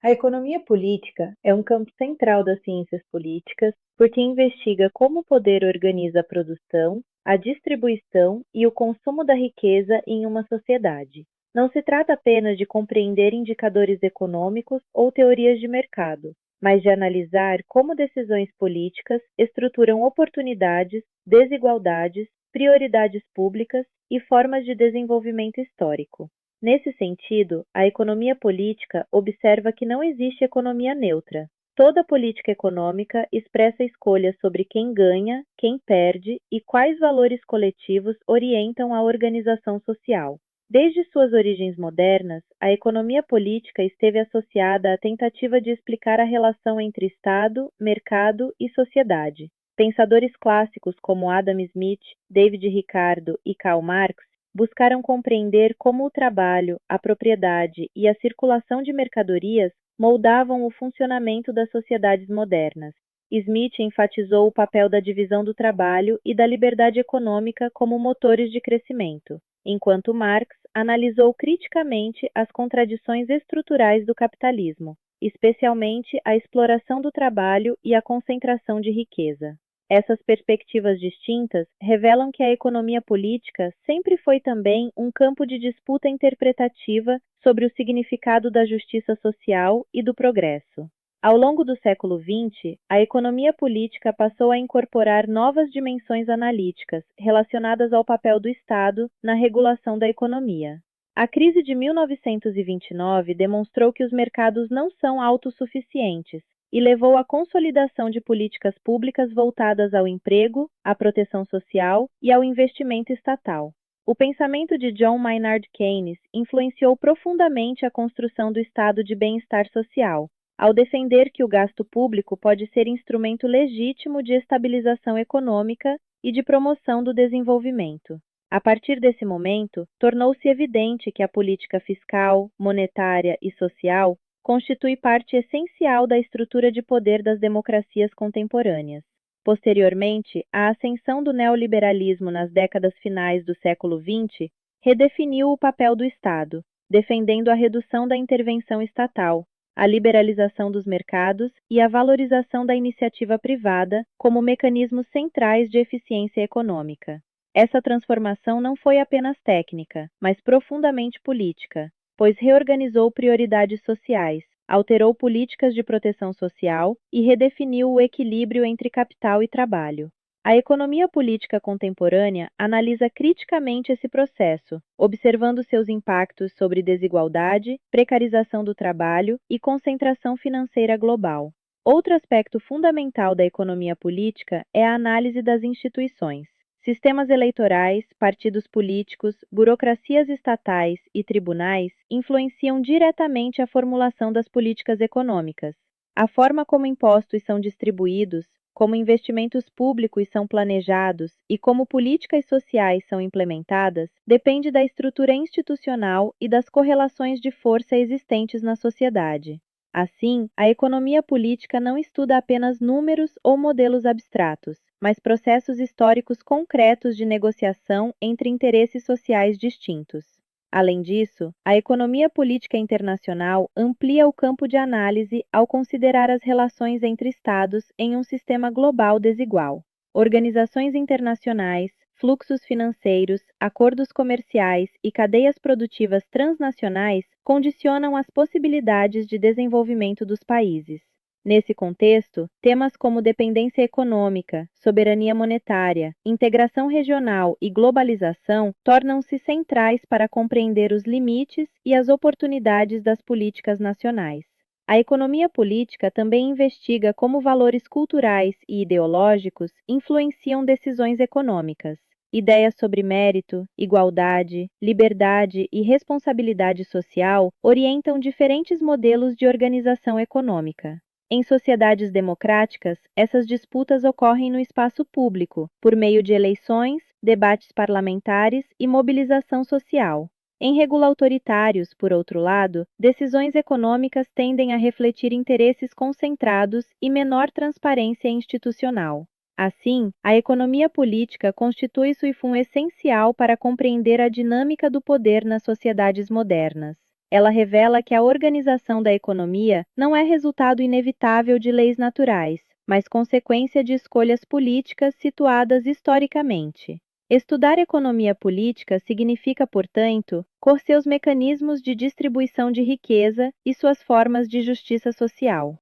A economia política é um campo central das ciências políticas porque investiga como o poder organiza a produção, a distribuição e o consumo da riqueza em uma sociedade. Não se trata apenas de compreender indicadores econômicos ou teorias de mercado, mas de analisar como decisões políticas estruturam oportunidades, desigualdades, prioridades públicas e formas de desenvolvimento histórico. Nesse sentido, a economia política observa que não existe economia neutra. Toda política econômica expressa escolhas sobre quem ganha, quem perde e quais valores coletivos orientam a organização social. Desde suas origens modernas, a economia política esteve associada à tentativa de explicar a relação entre Estado, mercado e sociedade. Pensadores clássicos como Adam Smith, David Ricardo e Karl Marx buscaram compreender como o trabalho, a propriedade e a circulação de mercadorias moldavam o funcionamento das sociedades modernas. Smith enfatizou o papel da divisão do trabalho e da liberdade econômica como motores de crescimento, enquanto Marx analisou criticamente as contradições estruturais do capitalismo, especialmente a exploração do trabalho e a concentração de riqueza. Essas perspectivas distintas revelam que a economia política sempre foi também um campo de disputa interpretativa sobre o significado da justiça social e do progresso. Ao longo do século XX, a economia política passou a incorporar novas dimensões analíticas relacionadas ao papel do Estado na regulação da economia. A crise de 1929 demonstrou que os mercados não são autossuficientes e levou à consolidação de políticas públicas voltadas ao emprego, à proteção social e ao investimento estatal. O pensamento de John Maynard Keynes influenciou profundamente a construção do estado de bem-estar social, ao defender que o gasto público pode ser instrumento legítimo de estabilização econômica e de promoção do desenvolvimento. A partir desse momento, tornou-se evidente que a política fiscal, monetária e social constitui parte essencial da estrutura de poder das democracias contemporâneas. Posteriormente, a ascensão do neoliberalismo nas décadas finais do século XX redefiniu o papel do Estado, defendendo a redução da intervenção estatal, a liberalização dos mercados e a valorização da iniciativa privada como mecanismos centrais de eficiência econômica. Essa transformação não foi apenas técnica, mas profundamente política, pois reorganizou prioridades sociais, alterou políticas de proteção social e redefiniu o equilíbrio entre capital e trabalho. A economia política contemporânea analisa criticamente esse processo, observando seus impactos sobre desigualdade, precarização do trabalho e concentração financeira global. Outro aspecto fundamental da economia política é a análise das instituições. Sistemas eleitorais, partidos políticos, burocracias estatais e tribunais influenciam diretamente a formulação das políticas econômicas. A forma como impostos são distribuídos, como investimentos públicos são planejados e como políticas sociais são implementadas depende da estrutura institucional e das correlações de força existentes na sociedade. Assim, a economia política não estuda apenas números ou modelos abstratos, mas processos históricos concretos de negociação entre interesses sociais distintos. Além disso, a economia política internacional amplia o campo de análise ao considerar as relações entre Estados em um sistema global desigual. Organizações internacionais, fluxos financeiros, acordos comerciais e cadeias produtivas transnacionais condicionam as possibilidades de desenvolvimento dos países. Nesse contexto, temas como dependência econômica, soberania monetária, integração regional e globalização tornam-se centrais para compreender os limites e as oportunidades das políticas nacionais. A economia política também investiga como valores culturais e ideológicos influenciam decisões econômicas. Ideias sobre mérito, igualdade, liberdade e responsabilidade social orientam diferentes modelos de organização econômica. Em sociedades democráticas, essas disputas ocorrem no espaço público, por meio de eleições, debates parlamentares e mobilização social. Em autoritários, por outro lado, decisões econômicas tendem a refletir interesses concentrados e menor transparência institucional. Assim, a economia política constitui-se um essencial para compreender a dinâmica do poder nas sociedades modernas. Ela revela que a organização da economia não é resultado inevitável de leis naturais, mas consequência de escolhas políticas situadas historicamente. Estudar economia política significa, portanto, conhecer seus mecanismos de distribuição de riqueza e suas formas de justiça social.